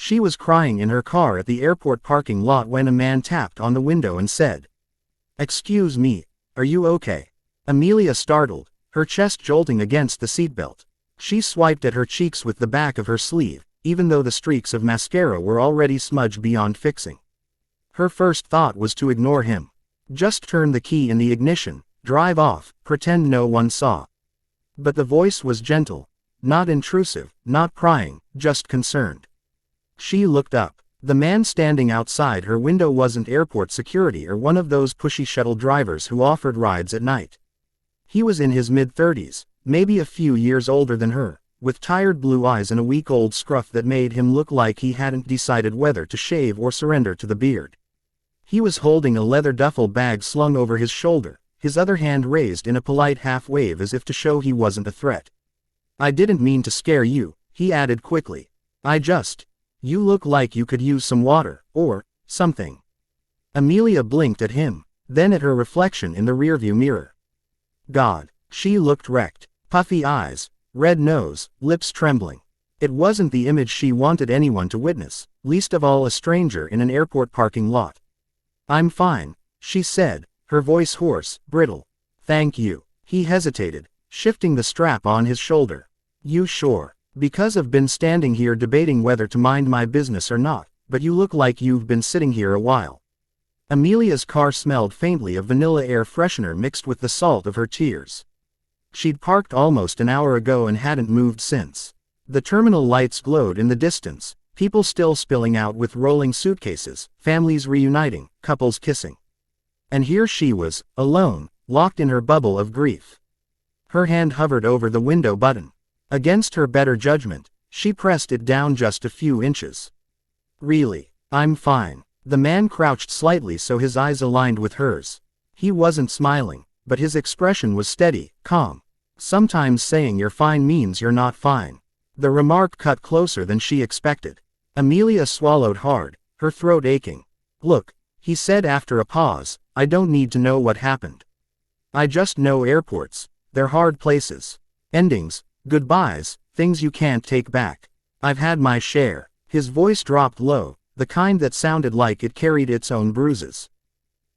She was crying in her car at the airport parking lot when a man tapped on the window and said, "Excuse me, are you okay?" Amelia startled, her chest jolting against the seatbelt. She swiped at her cheeks with the back of her sleeve, even though the streaks of mascara were already smudged beyond fixing. Her first thought was to ignore him. Just turn the key in the ignition, drive off, pretend no one saw. But the voice was gentle, not intrusive, not prying, just concerned. She looked up. The man standing outside her window wasn't airport security or one of those pushy shuttle drivers who offered rides at night. He was in his mid-30s, maybe a few years older than her, with tired blue eyes and a week-old scruff that made him look like he hadn't decided whether to shave or surrender to the beard. He was holding a leather duffel bag slung over his shoulder, his other hand raised in a polite half-wave as if to show he wasn't a threat. "I didn't mean to scare you," he added quickly. You look like you could use some water, or something." Amelia blinked at him, then at her reflection in the rearview mirror. God, she looked wrecked. Puffy eyes, red nose, lips trembling. It wasn't the image she wanted anyone to witness, least of all a stranger in an airport parking lot. "I'm fine," she said, her voice hoarse, brittle. "Thank you." He hesitated, shifting the strap on his shoulder. "You sure? Because I've been standing here debating whether to mind my business or not, but you look like you've been sitting here a while." Amelia's car smelled faintly of vanilla air freshener mixed with the salt of her tears. She'd parked almost an hour ago and hadn't moved since. The terminal lights glowed in the distance, people still spilling out with rolling suitcases, families reuniting, couples kissing. And here she was, alone, locked in her bubble of grief. Her hand hovered over the window button. Against her better judgment, she pressed it down just a few inches. "Really, I'm fine." The man crouched slightly so his eyes aligned with hers. He wasn't smiling, but his expression was steady, calm. Sometimes saying you're fine means you're not fine. The remark cut closer than she expected. Amelia swallowed hard, her throat aching. "Look," he said after a pause, "I don't need to know what happened. I just know airports. They're hard places. Endings, goodbyes, things you can't take back. I've had my share." His voice dropped low, the kind that sounded like it carried its own bruises.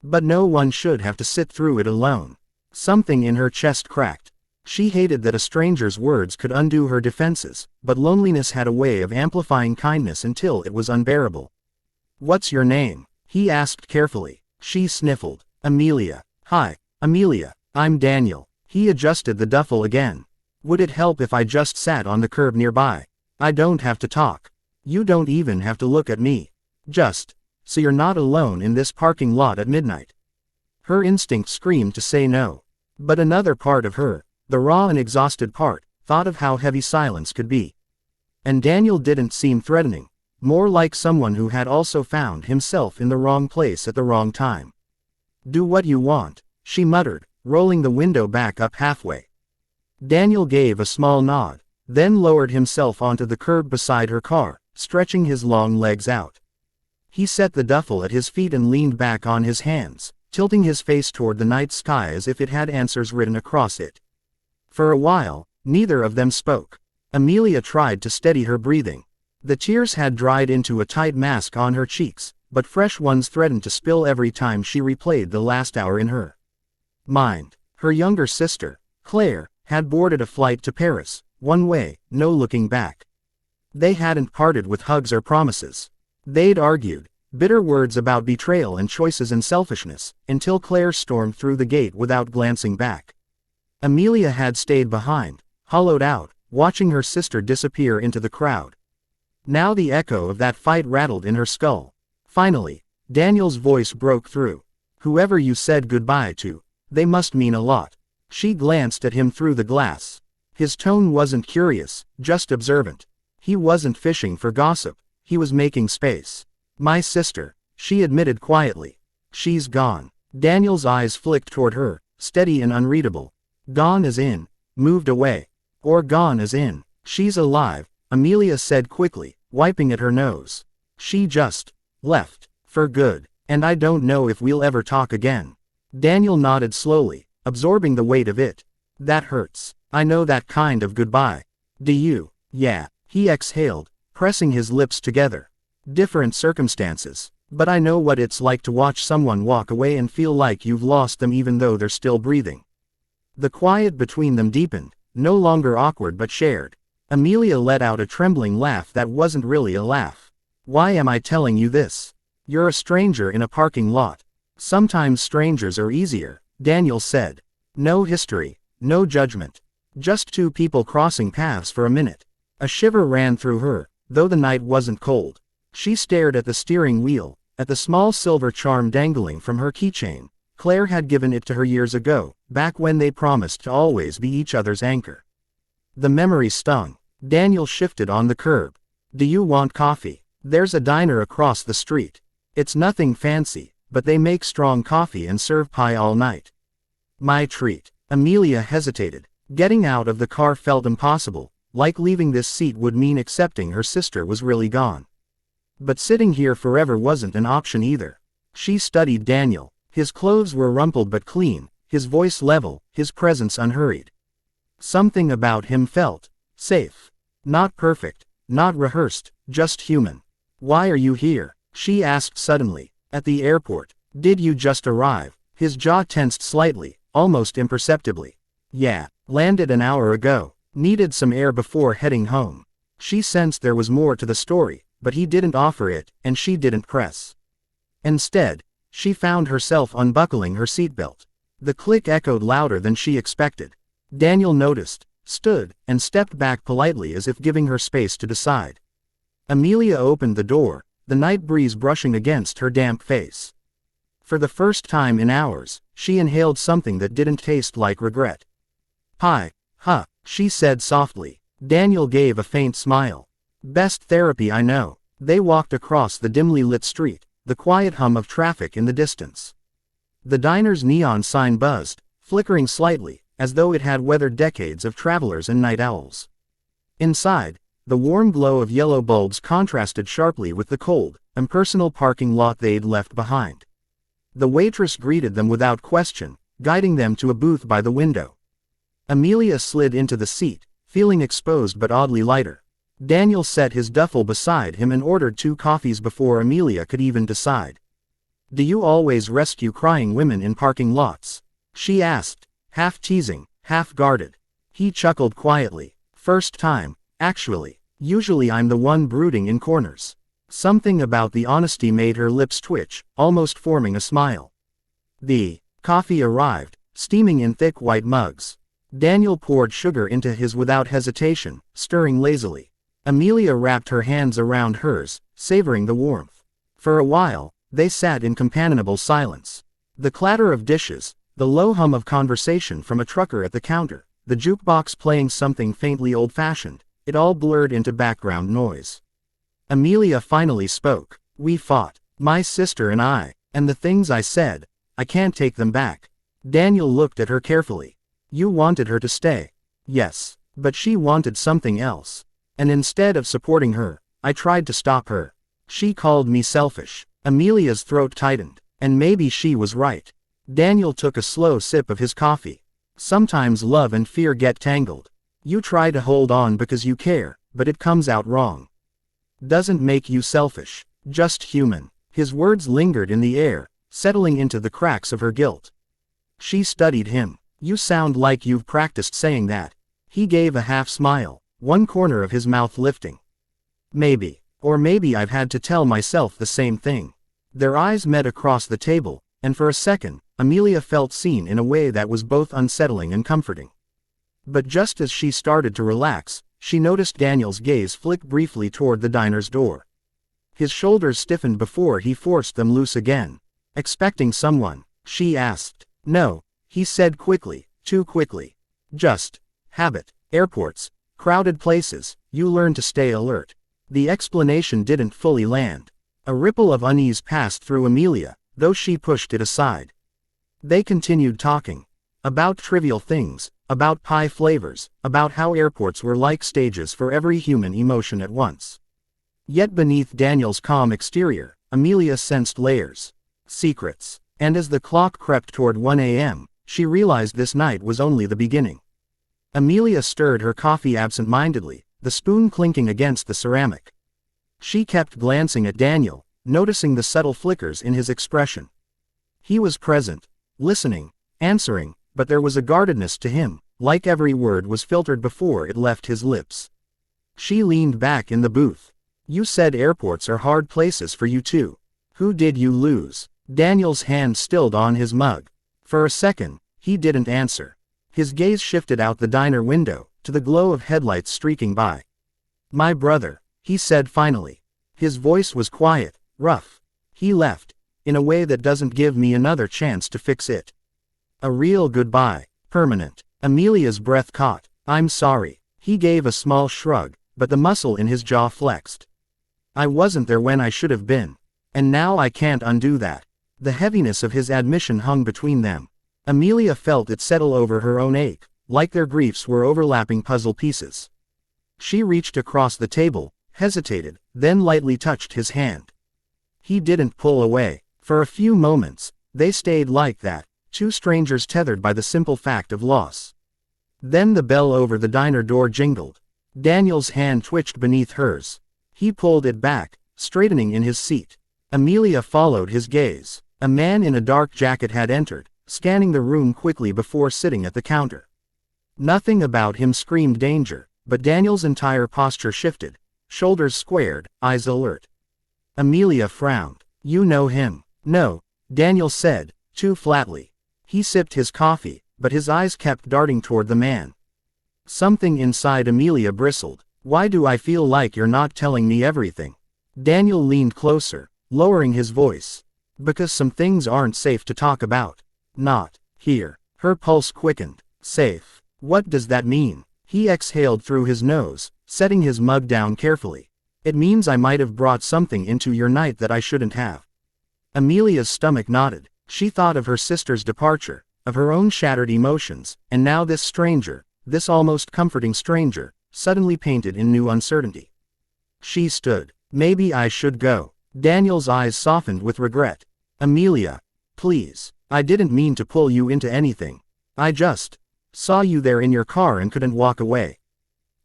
"But no one should have to sit through it alone." Something in her chest cracked. She hated that a stranger's words could undo her defenses, but loneliness had a way of amplifying kindness until it was unbearable. "What's your name?" he asked carefully. She sniffled. "Amelia." "Hi, Amelia, I'm Daniel." He adjusted the duffel again. "Would it help if I just sat on the curb nearby? I don't have to talk. You don't even have to look at me. Just, so you're not alone in this parking lot at midnight." Her instinct screamed to say no. But another part of her, the raw and exhausted part, thought of how heavy silence could be. And Daniel didn't seem threatening, more like someone who had also found himself in the wrong place at the wrong time. "Do what you want," she muttered, rolling the window back up halfway. Daniel gave a small nod, then lowered himself onto the curb beside her car, stretching his long legs out. He set the duffel at his feet and leaned back on his hands, tilting his face toward the night sky as if it had answers written across it. For a while, neither of them spoke. Amelia tried to steady her breathing. The tears had dried into a tight mask on her cheeks, but fresh ones threatened to spill every time she replayed the last hour in her mind. Her younger sister, Claire, had boarded a flight to Paris, one way, no looking back. They hadn't parted with hugs or promises. They'd argued, bitter words about betrayal and choices and selfishness, until Claire stormed through the gate without glancing back. Amelia had stayed behind, hollowed out, watching her sister disappear into the crowd. Now the echo of that fight rattled in her skull. Finally, Daniel's voice broke through. "Whoever you said goodbye to, they must mean a lot." She glanced at him through the glass. His tone wasn't curious, just observant. He wasn't fishing for gossip, he was making space. "My sister," she admitted quietly. "She's gone." Daniel's eyes flicked toward her, steady and unreadable. "Gone as in, moved away. Or gone as in, she's alive," Amelia said quickly, wiping at her nose. "She just left, for good, and I don't know if we'll ever talk again." Daniel nodded slowly, absorbing the weight of it. "That hurts. I know that kind of goodbye." "Do you?" "Yeah," he exhaled, pressing his lips together. Different circumstances. But I know what it's like to watch someone walk away and feel like you've lost them even though they're still breathing. The quiet between them deepened, no longer awkward but shared. Amelia let out a trembling laugh that wasn't really a laugh. Why am I telling you this? You're a stranger in a parking lot. Sometimes strangers are easier, Daniel said. No history, no judgment. Just two people crossing paths for a minute. A shiver ran through her, though the night wasn't cold. She stared at the steering wheel, at the small silver charm dangling from her keychain. Claire had given it to her years ago, back when they promised to always be each other's anchor. The memory stung. Daniel shifted on the curb. Do you want coffee? There's a diner across the street. It's nothing fancy, but they make strong coffee and serve pie all night. My treat. Amelia hesitated. Getting out of the car felt impossible, like leaving this seat would mean accepting her sister was really gone. But sitting here forever wasn't an option either. She studied Daniel. His clothes were rumpled but clean, his voice level, his presence unhurried. Something about him felt safe. Not perfect, not rehearsed, just human. Why are you here? She asked suddenly. At the airport. Did you just arrive? His jaw tensed slightly, almost imperceptibly. Yeah, landed an hour ago. Needed some air before heading home. She sensed there was more to the story, but he didn't offer it, and she didn't press. Instead, she found herself unbuckling her seatbelt. The click echoed louder than she expected. Daniel noticed, stood, and stepped back politely as if giving her space to decide. Amelia opened the door, the night breeze brushing against her damp face. For the first time in hours, she inhaled something that didn't taste like regret. Pie, huh, she said softly. Daniel gave a faint smile. Best therapy I know. They walked across the dimly lit street, the quiet hum of traffic in the distance. The diner's neon sign buzzed, flickering slightly, as though it had weathered decades of travelers and night owls. Inside, the warm glow of yellow bulbs contrasted sharply with the cold, impersonal parking lot they'd left behind. The waitress greeted them without question, guiding them to a booth by the window. Amelia slid into the seat, feeling exposed but oddly lighter. Daniel set his duffel beside him and ordered 2 coffees before Amelia could even decide. Do you always rescue crying women in parking lots? She asked, half teasing, half guarded. He chuckled quietly. First time, actually. Usually I'm the one brooding in corners. Something about the honesty made her lips twitch, almost forming a smile. The coffee arrived, steaming in thick white mugs. Daniel poured sugar into his without hesitation, stirring lazily. Amelia wrapped her hands around hers, savoring the warmth. For a while, they sat in companionable silence. The clatter of dishes, the low hum of conversation from a trucker at the counter, the jukebox playing something faintly old-fashioned, it all blurred into background noise. Amelia finally spoke. We fought. My sister and I. And the things I said, I can't take them back. Daniel looked at her carefully. You wanted her to stay. Yes. But she wanted something else. And instead of supporting her, I tried to stop her. She called me selfish. Amelia's throat tightened. And maybe she was right. Daniel took a slow sip of his coffee. Sometimes love and fear get tangled. You try to hold on because you care, but it comes out wrong. Doesn't make you selfish, just human. His words lingered in the air, settling into the cracks of her guilt. She studied him. You sound like you've practiced saying that. He gave a half smile, one corner of his mouth lifting. Maybe. Or maybe I've had to tell myself the same thing. Their eyes met across the table, and for a second, Amelia felt seen in a way that was both unsettling and comforting. But just as she started to relax, she noticed Daniel's gaze flick briefly toward the diner's door. His shoulders stiffened before he forced them loose again. Expecting someone? She asked. No, he said quickly, too quickly. Just habit. Airports, crowded places, you learn to stay alert. The explanation didn't fully land. A ripple of unease passed through Amelia, though she pushed it aside. They continued talking. About trivial things, about pie flavors, about how airports were like stages for every human emotion at once. Yet beneath Daniel's calm exterior, Amelia sensed layers. Secrets. And as the clock crept toward 1 a.m., she realized this night was only the beginning. Amelia stirred her coffee absent-mindedly, the spoon clinking against the ceramic. She kept glancing at Daniel, noticing the subtle flickers in his expression. He was present, listening, answering, but there was a guardedness to him, like every word was filtered before it left his lips. She leaned back in the booth. You said airports are hard places for you too. Who did you lose? Daniel's hand stilled on his mug. For a second, he didn't answer. His gaze shifted out the diner window, to the glow of headlights streaking by. My brother, he said finally. His voice was quiet, rough. He left, in a way that doesn't give me another chance to fix it. A real goodbye, permanent. Amelia's breath caught. I'm sorry. He gave a small shrug, but the muscle in his jaw flexed. I wasn't there when I should have been. And now I can't undo that. The heaviness of his admission hung between them. Amelia felt it settle over her own ache, like their griefs were overlapping puzzle pieces. She reached across the table, hesitated, then lightly touched his hand. He didn't pull away. For a few moments, they stayed like that, two strangers tethered by the simple fact of loss. Then the bell over the diner door jingled. Daniel's hand twitched beneath hers. He pulled it back, straightening in his seat. Amelia followed his gaze. A man in a dark jacket had entered, scanning the room quickly before sitting at the counter. Nothing about him screamed danger, but Daniel's entire posture shifted, shoulders squared, eyes alert. Amelia frowned. You know him? No, Daniel said, too flatly. He sipped his coffee, but his eyes kept darting toward the man. Something inside Amelia bristled. Why do I feel like you're not telling me everything? Daniel leaned closer, lowering his voice. Because some things aren't safe to talk about. Not here. Her pulse quickened. Safe. What does that mean? He exhaled through his nose, setting his mug down carefully. It means I might have brought something into your night that I shouldn't have. Amelia's stomach knotted. She thought of her sister's departure, of her own shattered emotions, and now this stranger, this almost comforting stranger, suddenly painted in new uncertainty. She stood. Maybe I should go. Daniel's eyes softened with regret. Amelia, please. I didn't mean to pull you into anything. I just saw you there in your car and couldn't walk away.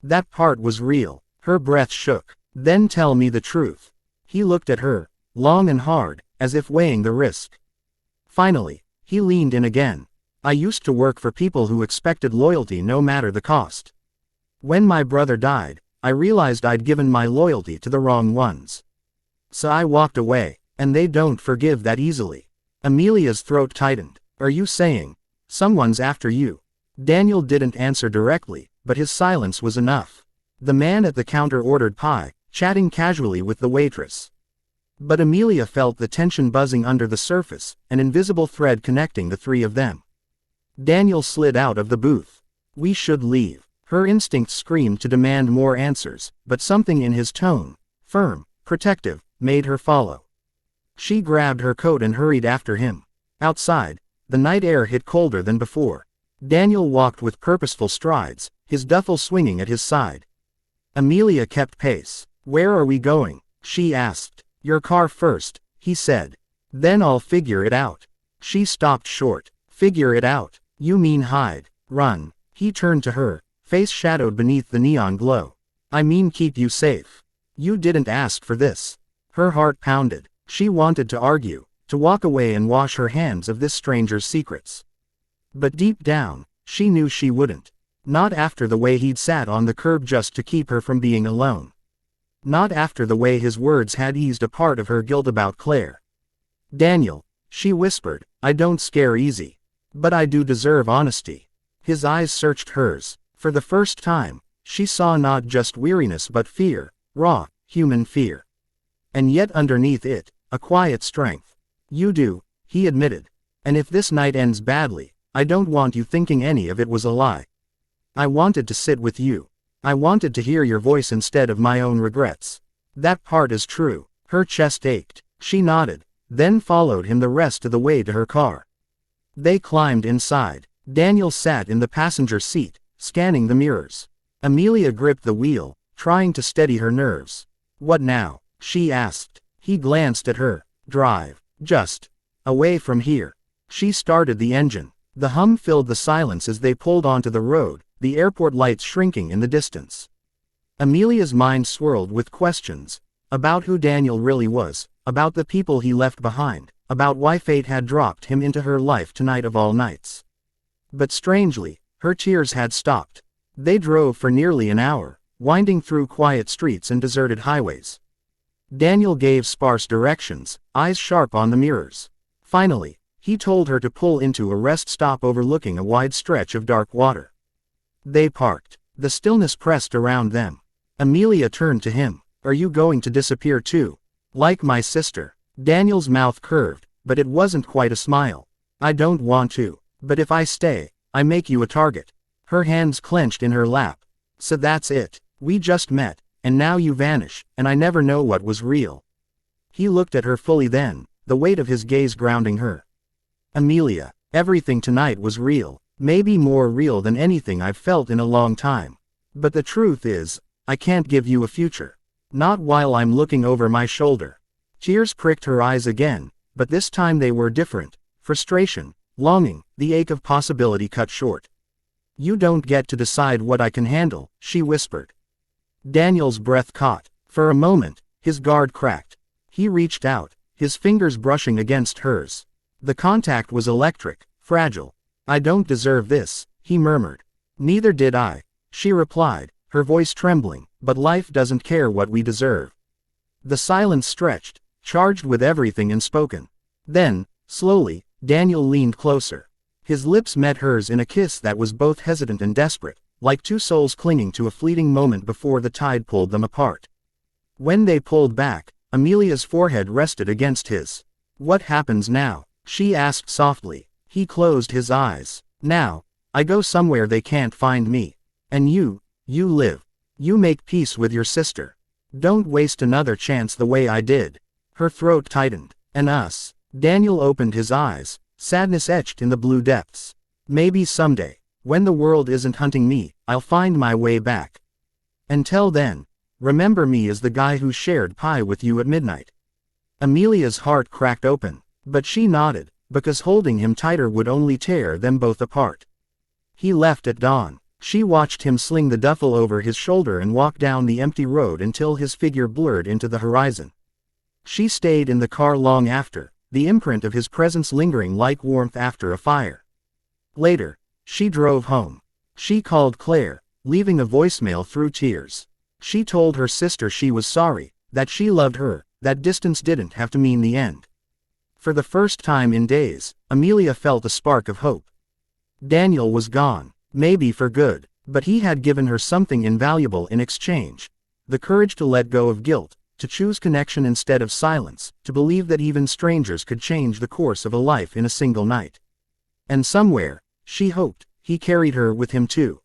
That part was real. Her breath shook. Then tell me the truth. He looked at her, long and hard, as if weighing the risk. Finally, he leaned in again. I used to work for people who expected loyalty no matter the cost. When my brother died, I realized I'd given my loyalty to the wrong ones. So I walked away, and they don't forgive that easily. Amelia's throat tightened. Are you saying someone's after you? Daniel didn't answer directly, but his silence was enough. The man at the counter ordered pie, chatting casually with the waitress. But Amelia felt the tension buzzing under the surface, an invisible thread connecting the three of them. Daniel slid out of the booth. We should leave. Her instinct screamed to demand more answers, but something in his tone, firm, protective, made her follow. She grabbed her coat and hurried after him. Outside, the night air hit colder than before. Daniel walked with purposeful strides, his duffel swinging at his side. Amelia kept pace. Where are we going? She asked. Your car first, he said. Then I'll figure it out. She stopped short. Figure it out? You mean hide, run? He turned to her, face shadowed beneath the neon glow. I mean keep you safe. You didn't ask for this. Her heart pounded. She wanted to argue, to walk away and wash her hands of this stranger's secrets. But deep down, she knew she wouldn't. Not after the way he'd sat on the curb just to keep her from being alone. Not after the way his words had eased a part of her guilt about Claire. Daniel, she whispered, I don't scare easy. But I do deserve honesty. His eyes searched hers. For the first time, she saw not just weariness but fear, raw, human fear. And yet underneath it, a quiet strength. You do, he admitted. And if this night ends badly, I don't want you thinking any of it was a lie. I wanted to sit with you. I wanted to hear your voice instead of my own regrets. That part is true. Her chest ached. She nodded, then followed him the rest of the way to her car. They climbed inside. Daniel sat in the passenger seat, scanning the mirrors. Amelia gripped the wheel, trying to steady her nerves. What now? She asked. He glanced at her. Drive. Just away from here. She started the engine. The hum filled the silence as they pulled onto the road, the airport lights shrinking in the distance. Amelia's mind swirled with questions. About who Daniel really was, about the people he left behind, about why fate had dropped him into her life tonight of all nights. But strangely, her tears had stopped. They drove for nearly an hour, winding through quiet streets and deserted highways. Daniel gave sparse directions, eyes sharp on the mirrors. Finally, he told her to pull into a rest stop overlooking a wide stretch of dark water. They parked. The stillness pressed around them. Amelia turned to him. "Are you going to disappear too? Like my sister?" Daniel's mouth curved, but it wasn't quite a smile. "I don't want to. But if I stay, I make you a target." Her hands clenched in her lap. "So that's it. We just met, and now you vanish, and I never know what was real." He looked at her fully then, the weight of his gaze grounding her. "Amelia, everything tonight was real, maybe more real than anything I've felt in a long time. But the truth is, I can't give you a future. Not while I'm looking over my shoulder." Tears pricked her eyes again, but this time they were different. Frustration, longing, the ache of possibility cut short. "You don't get to decide what I can handle," she whispered. Daniel's breath caught. For a moment, his guard cracked. He reached out, his fingers brushing against hers. The contact was electric, fragile. "I don't deserve this," he murmured. "Neither did I," she replied, her voice trembling, "but life doesn't care what we deserve." The silence stretched, charged with everything unspoken. Then, slowly, Daniel leaned closer. His lips met hers in a kiss that was both hesitant and desperate, like two souls clinging to a fleeting moment before the tide pulled them apart. When they pulled back, Amelia's forehead rested against his. "What happens now?" she asked softly. He closed his eyes. "Now, I go somewhere they can't find me. And you live. You make peace with your sister. Don't waste another chance the way I did." Her throat tightened. "And us?" Daniel opened his eyes, sadness etched in the blue depths. "Maybe someday, when the world isn't hunting me, I'll find my way back. Until then, remember me as the guy who shared pie with you at midnight." Amelia's heart cracked open, but she nodded, because holding him tighter would only tear them both apart. He left at dawn. She watched him sling the duffel over his shoulder and walk down the empty road until his figure blurred into the horizon. She stayed in the car long after, the imprint of his presence lingering like warmth after a fire. Later, she drove home. She called Claire, leaving a voicemail through tears. She told her sister she was sorry, that she loved her, that distance didn't have to mean the end. For the first time in days, Amelia felt a spark of hope. Daniel was gone, maybe for good, but he had given her something invaluable in exchange. The courage to let go of guilt, to choose connection instead of silence, to believe that even strangers could change the course of a life in a single night. And somewhere, she hoped, he carried her with him too.